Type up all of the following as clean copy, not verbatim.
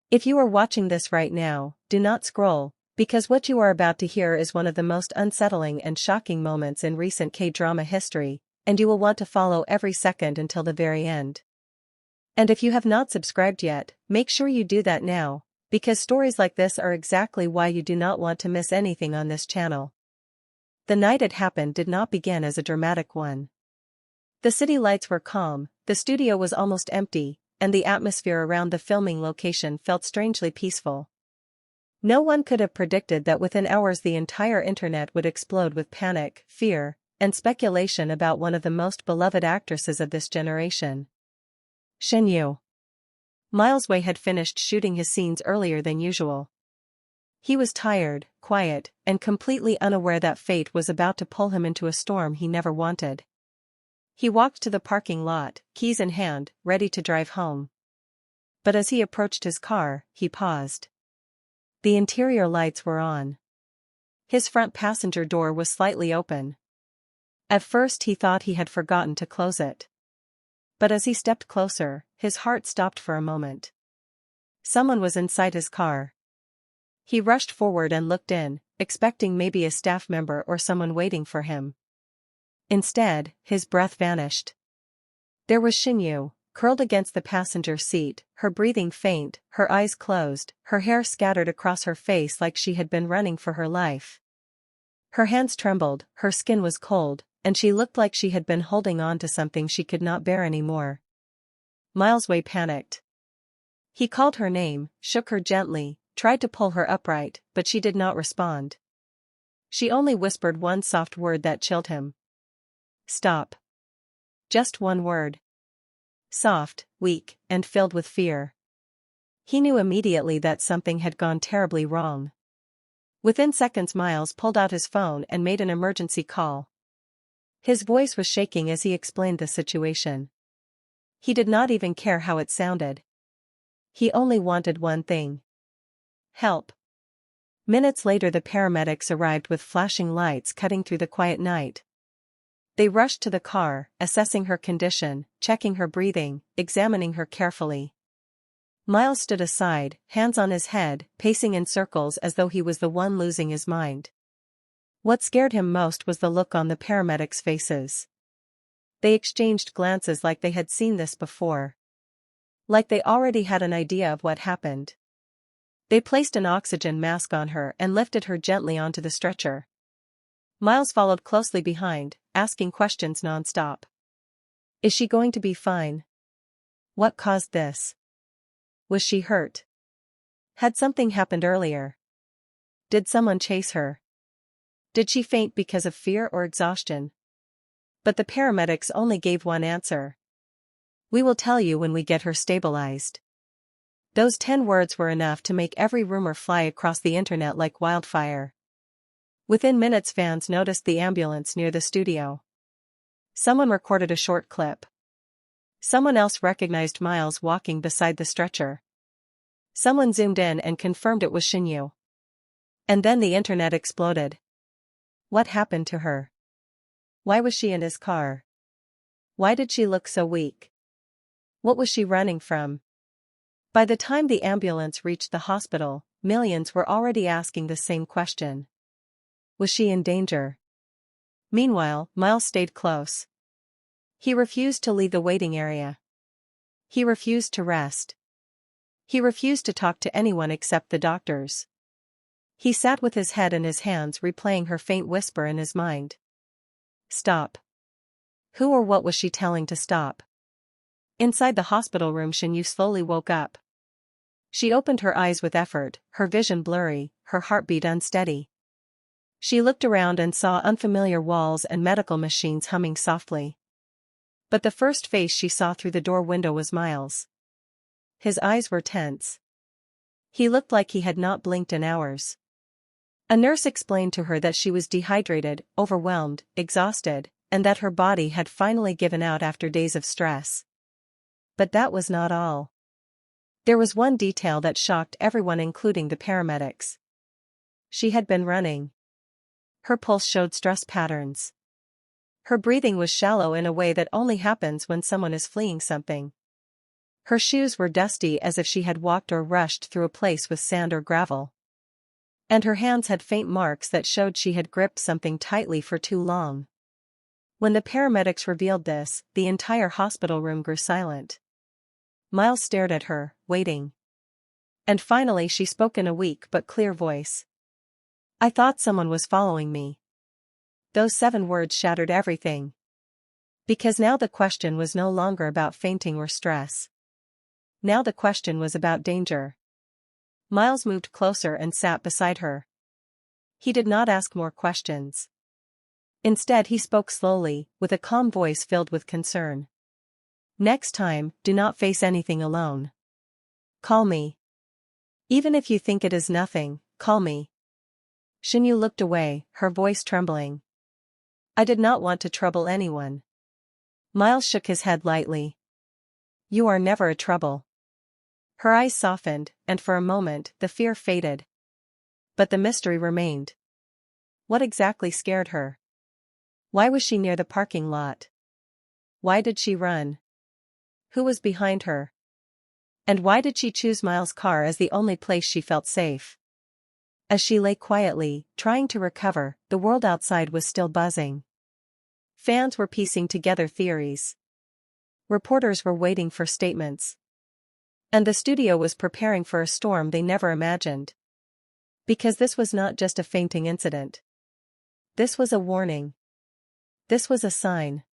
If you are watching this right now, do not scroll, because what you are about to hear is one of the most unsettling and shocking moments in recent K-drama history, and you will want to follow every second until the very end. And if you have not subscribed yet, make sure you do that now, because stories like this are exactly why you do not want to miss anything on this channel. The night it happened did not begin as a dramatic one. The city lights were calm, the studio was almost empty, and the atmosphere around the filming location felt strangely peaceful. No one could have predicted that within hours the entire internet would explode with panic, fear, and speculation about one of the most beloved actresses of this generation. Shen Yue. Miles Wei had finished shooting his scenes earlier than usual. He was tired, quiet, and completely unaware that fate was about to pull him into a storm he never wanted. He walked to the parking lot, keys in hand, ready to drive home. But as he approached his car, he paused. The interior lights were on. His front passenger door was slightly open. At first he thought he had forgotten to close it. But as he stepped closer, his heart stopped for a moment. Someone was inside his car. He rushed forward and looked in, expecting maybe a staff member or someone waiting for him. Instead, his breath vanished. There was Shen Yue, curled against the passenger seat, her breathing faint, her eyes closed, her hair scattered across her face like she had been running for her life. Her hands trembled, her skin was cold, and she looked like she had been holding on to something she could not bear anymore. Miles Wei panicked. He called her name, shook her gently, tried to pull her upright, but she did not respond. She only whispered one soft word that chilled him. Stop. Just one word. Soft, weak, and filled with fear. He knew immediately that something had gone terribly wrong. Within seconds Miles pulled out his phone and made an emergency call. His voice was shaking as he explained the situation. He did not even care how it sounded. He only wanted one thing. Help. Minutes later the paramedics arrived with flashing lights cutting through the quiet night. They rushed to the car, assessing her condition, checking her breathing, examining her carefully. Miles stood aside, hands on his head, pacing in circles as though he was the one losing his mind. What scared him most was the look on the paramedics' faces. They exchanged glances like they had seen this before. Like they already had an idea of what happened. They placed an oxygen mask on her and lifted her gently onto the stretcher. Miles followed closely behind, asking questions non-stop. Is she going to be fine? What caused this? Was she hurt? Had something happened earlier? Did someone chase her? Did she faint because of fear or exhaustion? But the paramedics only gave one answer. We will tell you when we get her stabilized. Those 10 words were enough to make every rumor fly across the internet like wildfire. Within minutes fans noticed the ambulance near the studio. Someone recorded a short clip. Someone else recognized Miles walking beside the stretcher. Someone zoomed in and confirmed it was Shen Yue. And then the internet exploded. What happened to her? Why was she in his car? Why did she look so weak? What was she running from? By the time the ambulance reached the hospital, millions were already asking the same question. Was she in danger? Meanwhile, Miles stayed close. He refused to leave the waiting area. He refused to rest. He refused to talk to anyone except the doctors. He sat with his head in his hands replaying her faint whisper in his mind. Stop. Who or what was she telling to stop? Inside the hospital room Shen Yue slowly woke up. She opened her eyes with effort, her vision blurry, her heartbeat unsteady. She looked around and saw unfamiliar walls and medical machines humming softly. But the first face she saw through the door window was Miles. His eyes were tense. He looked like he had not blinked in hours. A nurse explained to her that she was dehydrated, overwhelmed, exhausted, and that her body had finally given out after days of stress. But that was not all. There was one detail that shocked everyone including the paramedics. She had been running. Her pulse showed stress patterns. Her breathing was shallow in a way that only happens when someone is fleeing something. Her shoes were dusty as if she had walked or rushed through a place with sand or gravel. And her hands had faint marks that showed she had gripped something tightly for too long. When the paramedics revealed this, the entire hospital room grew silent. Miles stared at her, waiting. And finally she spoke in a weak but clear voice. "I thought someone was following me." Those 7 words shattered everything. Because now the question was no longer about fainting or stress. Now the question was about danger. Miles moved closer and sat beside her. He did not ask more questions. Instead he spoke slowly, with a calm voice filled with concern. "Next time, do not face anything alone. Call me. Even if you think it is nothing, call me." Shen Yue looked away, her voice trembling. "I did not want to trouble anyone." Miles shook his head lightly. "You are never a trouble." Her eyes softened, and for a moment the fear faded. But the mystery remained. What exactly scared her? Why was she near the parking lot? Why did she run? Who was behind her? And why did she choose Miles' car as the only place she felt safe? As she lay quietly, trying to recover, the world outside was still buzzing. Fans were piecing together theories. Reporters were waiting for statements. And the studio was preparing for a storm they never imagined. Because this was not just a fainting incident. This was a warning. This was a sign.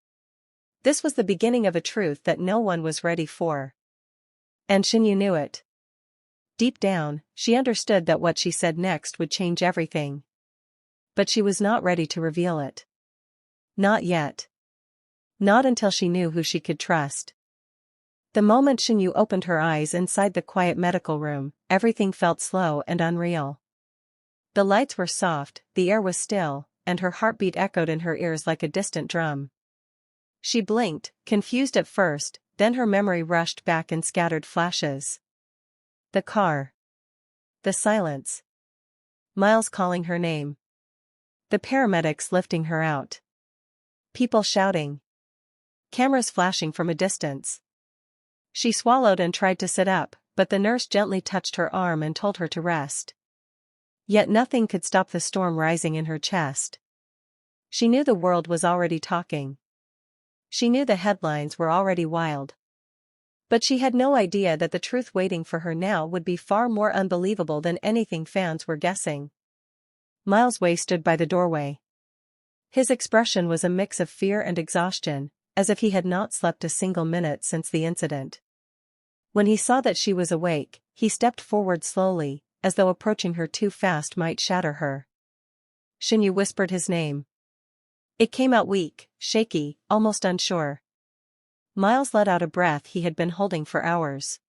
This was the beginning of a truth that no one was ready for. And Shen Yue knew it. Deep down, she understood that what she said next would change everything. But she was not ready to reveal it. Not yet. Not until she knew who she could trust. The moment Shen Yue opened her eyes inside the quiet medical room, everything felt slow and unreal. The lights were soft, the air was still, and her heartbeat echoed in her ears like a distant drum. She blinked, confused at first, then her memory rushed back in scattered flashes. The car. The silence. Miles calling her name. The paramedics lifting her out. People shouting. Cameras flashing from a distance. She swallowed and tried to sit up, but the nurse gently touched her arm and told her to rest. Yet nothing could stop the storm rising in her chest. She knew the world was already talking. She knew the headlines were already wild. But she had no idea that the truth waiting for her now would be far more unbelievable than anything fans were guessing. Miles Wei stood by the doorway. His expression was a mix of fear and exhaustion, as if he had not slept a single minute since the incident. When he saw that she was awake, he stepped forward slowly, as though approaching her too fast might shatter her. Shen Yue whispered his name. It came out weak, shaky, almost unsure. Miles let out a breath he had been holding for hours.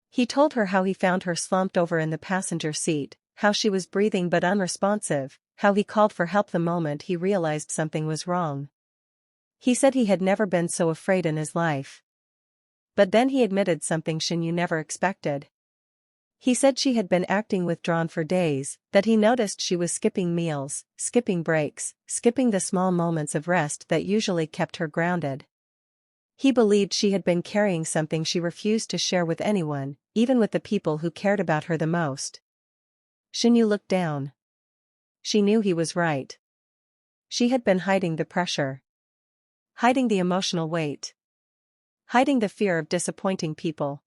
He told her how he found her slumped over in the passenger seat, how she was breathing but unresponsive, how he called for help the moment he realized something was wrong. He said he had never been so afraid in his life. But then he admitted something Shen Yue never expected. He said she had been acting withdrawn for days, that he noticed she was skipping meals, skipping breaks, skipping the small moments of rest that usually kept her grounded. He believed she had been carrying something she refused to share with anyone, even with the people who cared about her the most. Shen Yue looked down. She knew he was right. She had been hiding the pressure. Hiding the emotional weight. Hiding the fear of disappointing people.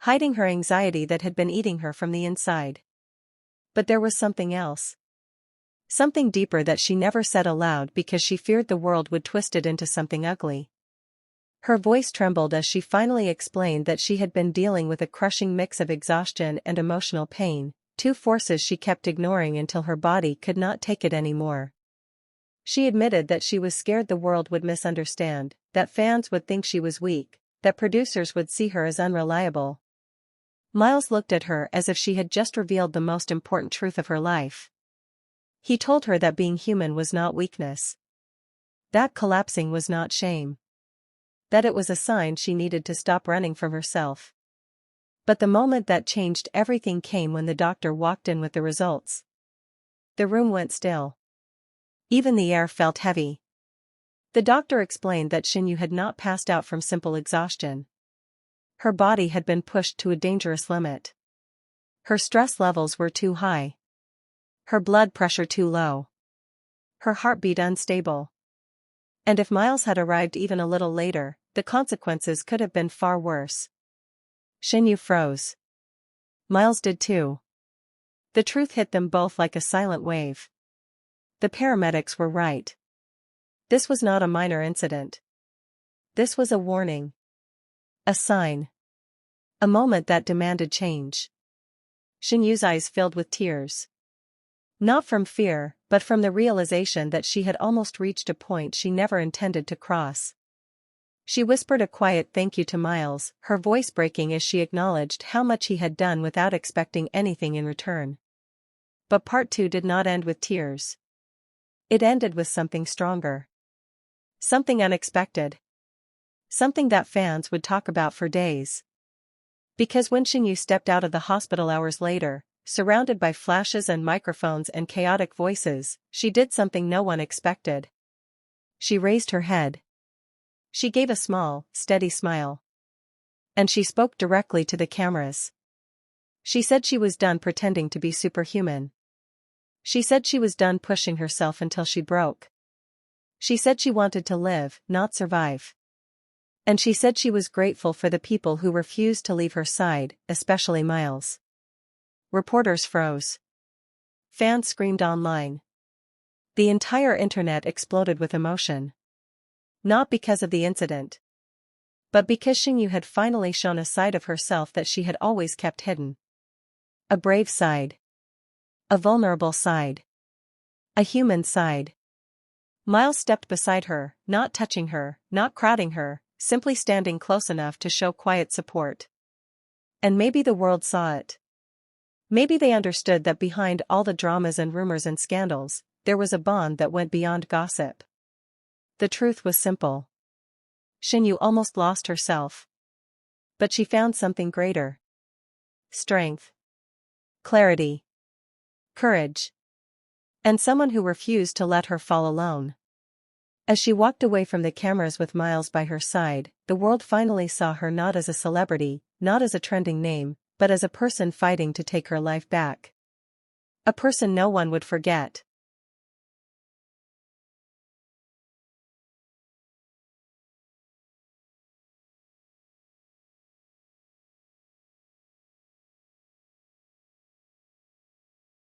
Hiding her anxiety that had been eating her from the inside. But there was something else. Something deeper that she never said aloud because she feared the world would twist it into something ugly. Her voice trembled as she finally explained that she had been dealing with a crushing mix of exhaustion and emotional pain, two forces she kept ignoring until her body could not take it anymore. She admitted that she was scared the world would misunderstand, that fans would think she was weak, that producers would see her as unreliable. Miles looked at her as if she had just revealed the most important truth of her life. He told her that being human was not weakness. That collapsing was not shame. That it was a sign she needed to stop running from herself. But the moment that changed everything came when the doctor walked in with the results. The room went still. Even the air felt heavy. The doctor explained that Shen Yue had not passed out from simple exhaustion. Her body had been pushed to a dangerous limit. Her stress levels were too high. Her blood pressure too low. Her heartbeat unstable. And if Miles had arrived even a little later, the consequences could have been far worse. Shen Yue froze. Miles did too. The truth hit them both like a silent wave. The paramedics were right. This was not a minor incident. This was a warning. A sign. A moment that demanded change. Shen Yue's eyes filled with tears. Not from fear, but from the realization that she had almost reached a point she never intended to cross. She whispered a quiet thank you to Miles, her voice breaking as she acknowledged how much he had done without expecting anything in return. But part 2 did not end with tears. It ended with something stronger. Something unexpected. Something that fans would talk about for days. Because when Shen Yue stepped out of the hospital hours later, surrounded by flashes and microphones and chaotic voices, she did something no one expected. She raised her head. She gave a small, steady smile. And she spoke directly to the cameras. She said she was done pretending to be superhuman. She said she was done pushing herself until she broke. She said she wanted to live, not survive. And she said she was grateful for the people who refused to leave her side, especially Miles. Reporters froze. Fans screamed online. The entire internet exploded with emotion. Not because of the incident. But because Shen Yue had finally shown a side of herself that she had always kept hidden. A brave side. A vulnerable side. A human side. Miles stepped beside her, not touching her, not crowding her, simply standing close enough to show quiet support. And maybe the world saw it. Maybe they understood that behind all the dramas and rumors and scandals, there was a bond that went beyond gossip. The truth was simple. Shen Yue almost lost herself. But she found something greater. Strength. Clarity. Courage. And someone who refused to let her fall alone. As she walked away from the cameras with Miles by her side, the world finally saw her not as a celebrity, not as a trending name, but as a person fighting to take her life back. A person no one would forget.